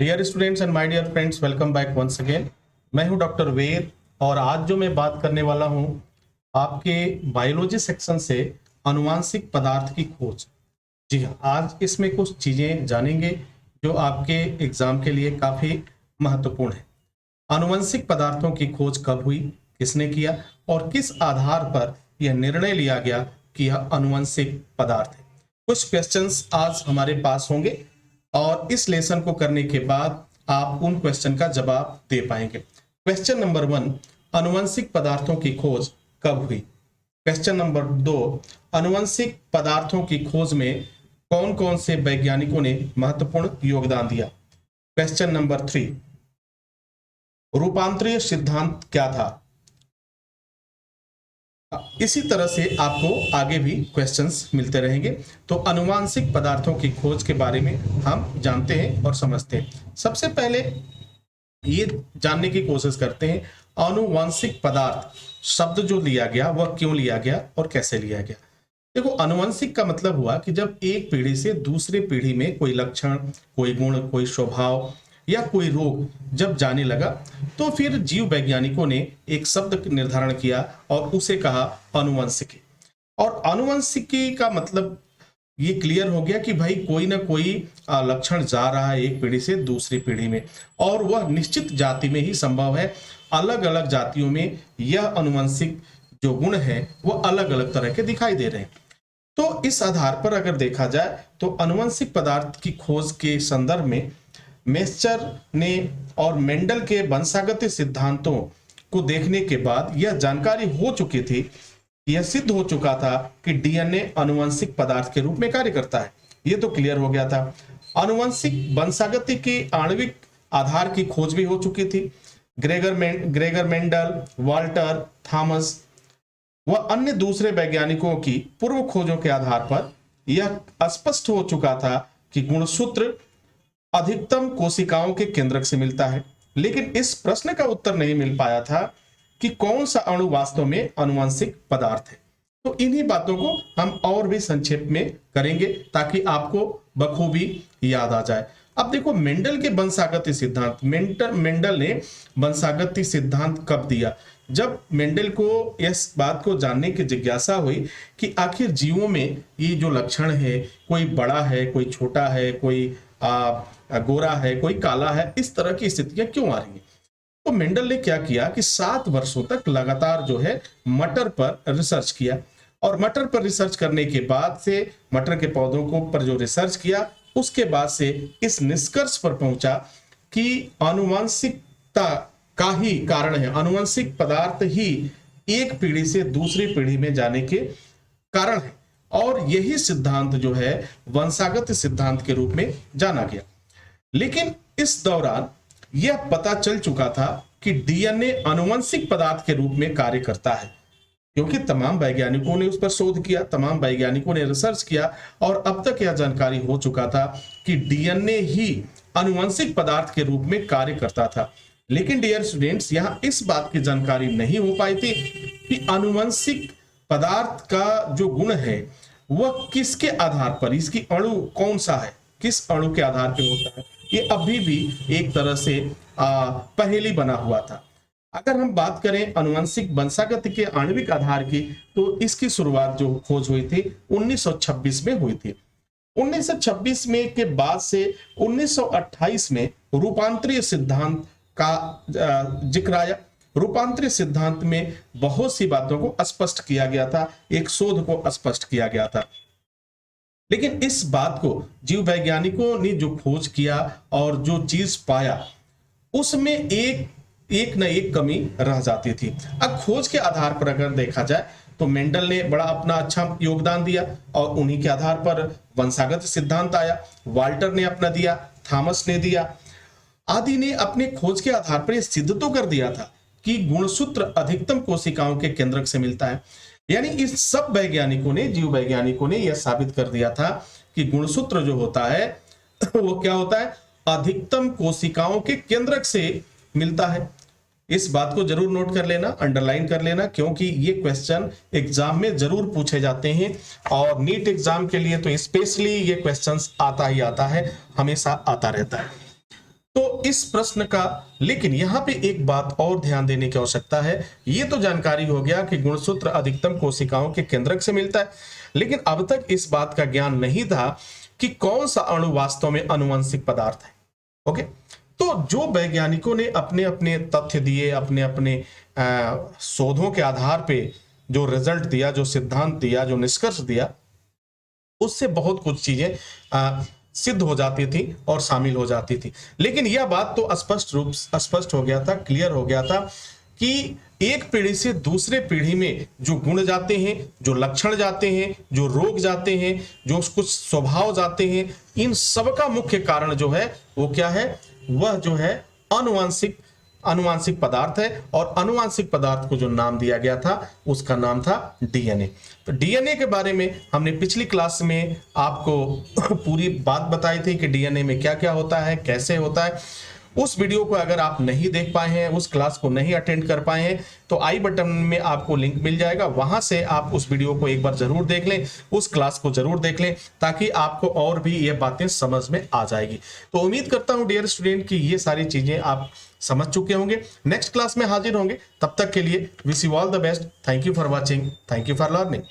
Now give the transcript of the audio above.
Dear students and my dear friends, welcome back once again. मैं हूं doctor वेद और आज जो मैं बात करने वाला हूं आपके बायोलॉजी सेक्शन से अनुवांशिक पदार्थ की खोज। जी हाँ, आज इसमें कुछ चीजें जानेंगे जो आपके एग्जाम के लिए काफी महत्वपूर्ण है। आनुवंशिक पदार्थों की खोज कब हुई, किसने किया और किस आधार पर यह निर्णय लिया गया कि यह आनुवंशिक पदार्थ है। कुछ क्वेश्चंस आज हमारे पास होंगे और इस लेसन को करने के बाद आप उन क्वेश्चन का जवाब दे पाएंगे। क्वेश्चन नंबर 1, आनुवंशिक पदार्थों की खोज कब हुई। क्वेश्चन नंबर 2, आनुवंशिक पदार्थों की खोज में कौन कौन से वैज्ञानिकों ने महत्वपूर्ण योगदान दिया। क्वेश्चन नंबर 3, रूपांतरीय सिद्धांत क्या था। इसी तरह से आपको आगे भी क्वेश्चंस मिलते रहेंगे। तो आनुवंशिक पदार्थों की खोज के बारे में हम जानते हैं और समझते हैं। सबसे पहले ये जानने की कोशिश करते हैं आनुवंशिक पदार्थ शब्द जो लिया गया वह क्यों लिया गया और कैसे लिया गया। देखो, आनुवंशिक का मतलब हुआ कि जब एक पीढ़ी से दूसरी पीढ़ी में कोई लक्षण, कोई गुण, कोई स्वभाव या कोई रोग जब जाने लगा तो फिर जीव वैज्ञानिकों ने एक शब्द निर्धारण किया और उसे कहा आनुवंशिकी। और आनुवंशिकी का मतलब ये क्लियर हो गया कि भाई कोई ना कोई लक्षण जा रहा है एक पीढ़ी से दूसरी पीढ़ी में और वह निश्चित जाति में ही संभव है। अलग अलग जातियों में यह आनुवंशिक जो गुण है वह अलग अलग तरह के दिखाई दे रहे हैं। तो इस आधार पर अगर देखा जाए तो आनुवंशिक पदार्थ की खोज के संदर्भ में मेस्चर ने और मेंडल के वंशागत सिद्धांतों को देखने के बाद यह जानकारी हो चुकी थी, यह सिद्ध हो चुका था कि डीएनए आनुवंशिक पदार्थ के रूप में कार्य करता है। यह तो क्लियर हो गया था। आनुवंशिक वंशागति के आणविक आधार की खोज भी हो चुकी थी। ग्रेगर मेंडल, वाल्टर, थॉमस व अन्य दूसरे वैज्ञानिकों की पूर्व खोजों के आधार पर यह स्पष्ट हो चुका था कि गुणसूत्र अधिकतम कोशिकाओं के केंद्रक से मिलता है। लेकिन इस प्रश्न का उत्तर नहीं मिल पाया था कि कौन सा अणु वास्तव में आनुवंशिक पदार्थ है। तो इन्हीं बातों को हम और भी संक्षेप में करेंगे ताकि आपको बखूबी याद आ जाए। अब देखो, मेंडल के वंशागत सिद्धांत, मेंडल ने वंशागत सिद्धांत कब दिया? जब मेंडल को इस बात को जानने की जिज्ञासा हुई कि आखिर जीवों में ये जो लक्षण है, कोई बड़ा है, कोई छोटा है, कोई गोरा है, कोई काला है, इस तरह की स्थितियां क्यों आ रही हैं। तो मेंडल ने क्या किया कि 7 वर्षों तक लगातार जो है मटर पर रिसर्च किया और मटर पर रिसर्च करने के बाद से मटर के पौधों को पर जो रिसर्च किया उसके बाद से इस निष्कर्ष पर पहुंचा कि आनुवंशिकता का ही कारण है, आनुवंशिक पदार्थ ही एक पीढ़ी से दूसरी पीढ़ी में जाने के कारण है और यही सिद्धांत जो है वंशागत सिद्धांत के रूप में जाना गया। लेकिन इस दौरान यह पता चल चुका था कि डीएनए आनुवंशिक पदार्थ के रूप में कार्य करता है, क्योंकि तमाम वैज्ञानिकों ने उस पर शोध किया, तमाम वैज्ञानिकों ने रिसर्च किया और अब तक यह जानकारी हो चुका था कि डीएनए ही आनुवंशिक पदार्थ के रूप में कार्य करता था। लेकिन डियर स्टूडेंट्स, यहां इस बात की जानकारी नहीं हो पाई थी कि आनुवंशिक पदार्थ का जो गुण है वह किसके आधार पर, इसकी अणु कौन सा है, किस अणु के आधार पर होता है, ये अभी भी एक तरह से पहेली बना हुआ था। अगर हम बात करें आनुवंशिक वंशागत के आणविक आधार की तो इसकी शुरुआत जो खोज हुई थी 1926 में हुई थी। 1926 में के बाद से 1928 में रूपांतरीय सिद्धांत का जिक्र आया। रूपांतरीय सिद्धांत में बहुत सी बातों को स्पष्ट किया गया था, एक शोध को स्पष्ट किया गया था। लेकिन इस बात को जीव वैज्ञानिकों ने जो खोज किया और जो चीज पाया उसमें एक न एक कमी रह जाती थी। अब खोज के आधार पर अगर देखा जाए तो मेंडल ने बड़ा अपना अच्छा योगदान दिया और उन्हीं के आधार पर वंशागत सिद्धांत आया। वाल्टर ने अपना दिया, थॉमस ने दिया, आदि ने अपने खोज के आधार पर यह सिद्ध तो कर दिया था कि गुणसूत्र अधिकतम कोशिकाओं के केंद्रक से मिलता है। यानी इस सब वैज्ञानिकों ने, जीव वैज्ञानिकों ने यह साबित कर दिया था कि गुणसूत्र जो होता है वो क्या होता है, अधिकतम कोशिकाओं के केंद्रक से मिलता है। इस बात को जरूर नोट कर लेना, अंडरलाइन कर लेना, क्योंकि ये क्वेश्चन एग्जाम में जरूर पूछे जाते हैं और नीट एग्जाम के लिए तो स्पेशली ये क्वेश्चंस आता ही आता है, हमेशा आता रहता है। तो इस प्रश्न का, लेकिन यहां पे एक बात और ध्यान देने की आवश्यकता है। ये तो जानकारी हो गया कि गुणसूत्र अधिकतम कोशिकाओं के केंद्रक से मिलता है, लेकिन अब तक इस बात का ज्ञान नहीं था कि कौन सा अणु वास्तव में आनुवंशिक पदार्थ है। ओके, तो जो वैज्ञानिकों ने अपने अपने तथ्य दिए, अपने अपने शोधों के आधार पे जो रिजल्ट दिया, जो सिद्धांत दिया, जो निष्कर्ष दिया, उससे बहुत कुछ चीजें सिद्ध हो जाती थी और शामिल हो जाती थी। लेकिन यह बात तो स्पष्ट हो गया था, क्लियर हो गया था कि एक पीढ़ी से दूसरे पीढ़ी में जो गुण जाते हैं, जो लक्षण जाते हैं, जो रोग जाते हैं, जो कुछ स्वभाव जाते हैं, इन सब का मुख्य कारण जो है वो क्या है? वह जो है आनुवांशिक पदार्थ है। और आनुवांशिक पदार्थ को जो नाम दिया गया था उसका नाम था डीएनए। तो डीएनए के बारे में हमने पिछली क्लास में आपको पूरी बात बताई थी कि डीएनए में क्या क्या होता है, कैसे होता है। उस वीडियो को अगर आप नहीं देख पाए हैं, उस क्लास को नहीं अटेंड कर पाए हैं, तो आई बटन में आपको लिंक मिल जाएगा, वहां से आप उस वीडियो को एक बार जरूर देख लें, उस क्लास को जरूर देख लें, ताकि आपको और भी ये बातें समझ में आ जाएगी। तो उम्मीद करता हूं डियर स्टूडेंट कि ये सारी चीजें आप समझ चुके होंगे। नेक्स्ट क्लास में हाजिर होंगे, तब तक के लिए wish you all the best. Thank you for watching, thank you for learning.